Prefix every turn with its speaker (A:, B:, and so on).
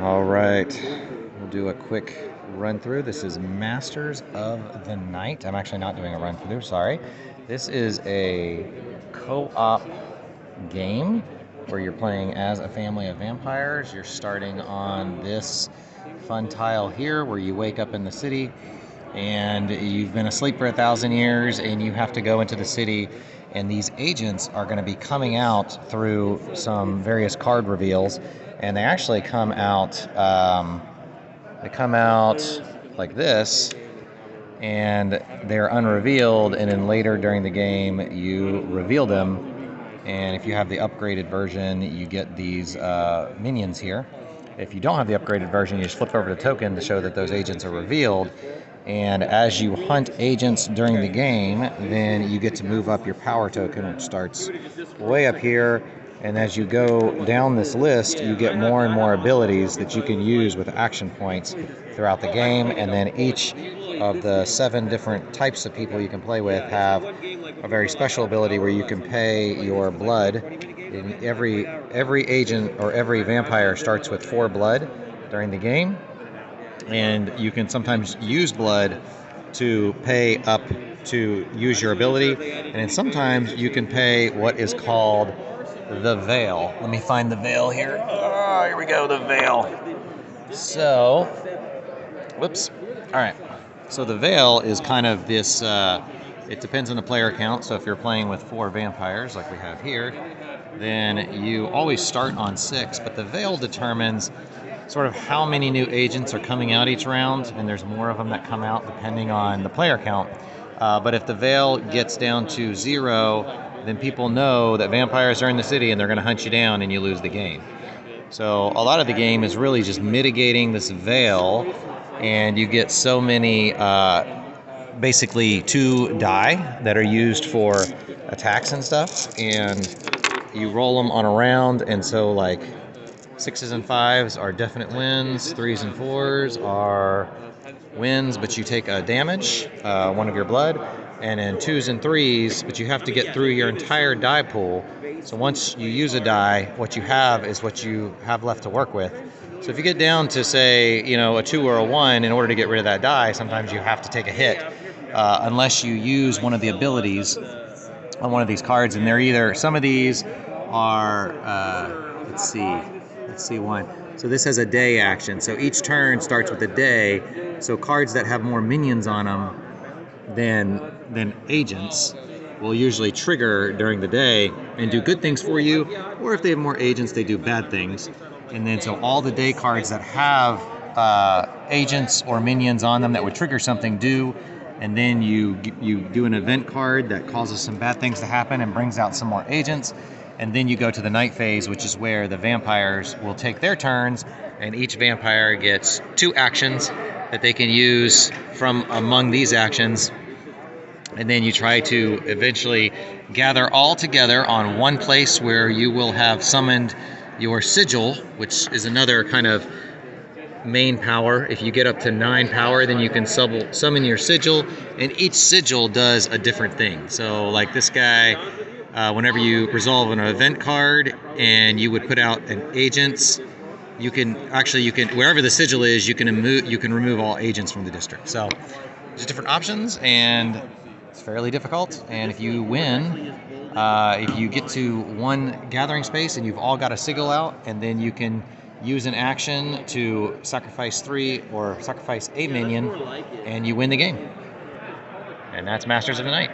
A: All right, we'll do a quick run through. This is Masters of the Night. I'm actually not doing a run through, sorry. This is a co-op game where you're playing as a family of vampires. You're starting on this fun tile here where you wake up in the city and you've been asleep for 1,000 years and you have to go into the city, and these agents are going to be coming out through some various card reveals, and they actually come out like this, and they're unrevealed, and then later during the game you reveal them, and if you have the upgraded version you get these minions here. If you don't have the upgraded version, you just flip over the token to show that those agents are revealed. And as you hunt agents during the game, then you get to move up your power token, which starts way up here. And as you go down this list, you get more and more abilities that you can use with action points throughout the game. And then each of the 7 different types of people you can play with have a very special ability where you can pay your blood. And every agent or every vampire starts with 4 blood during the game, and you can sometimes use blood to pay up to use your ability, and then sometimes you can pay what is called the veil. Let me find the veil here. Oh, here we go, the veil. So, whoops. All right. So the veil is kind of this, it depends on the player count. So if you're playing with 4 vampires like we have here, then you always start on 6, but the veil determines sort of how many new agents are coming out each round, and there's more of them that come out depending on the player count. But if the veil gets down to 0, then people know that vampires are in the city and they're going to hunt you down and you lose the game. So a lot of the game is really just mitigating this veil, and you get so many, basically 2 die that are used for attacks and stuff, and you roll them on a round, and so like 6s and 5s are definite wins, 3s and 4s are wins, but you take a damage, 1 of your blood, and then 2s and 3s, but you have to get through your entire die pool. So once you use a die, what you have is what you have left to work with. So if you get down to, say, a 2 or a 1, in order to get rid of that die, sometimes you have to take a hit, unless you use one of the abilities on one of these cards, and they're either, some of these are, let's see one. So this has a day action. So each turn starts with a day. So cards that have more minions on them than agents will usually trigger during the day and do good things for you, or if they have more agents, they do bad things. And then so all the day cards that have agents or minions on them that would trigger something do, and then you do an event card that causes some bad things to happen and brings out some more agents. And then you go to the night phase, which is where the vampires will take their turns, and each vampire gets 2 actions that they can use from among these actions. And then you try to eventually gather all together on one place where you will have summoned your sigil, which is another kind of main power. If you get up to 9 power, then you can summon your sigil, and each sigil does a different thing. So like this guy, whenever you resolve an event card and you would put out an agents, you can wherever the sigil is, you can remove all agents from the district. So there's different options, and it's fairly difficult. And if you win, if you get to 1 gathering space and you've all got a sigil out, and then you can use an action to sacrifice 3 or sacrifice a minion, and you win the game. And that's Masters of the Night.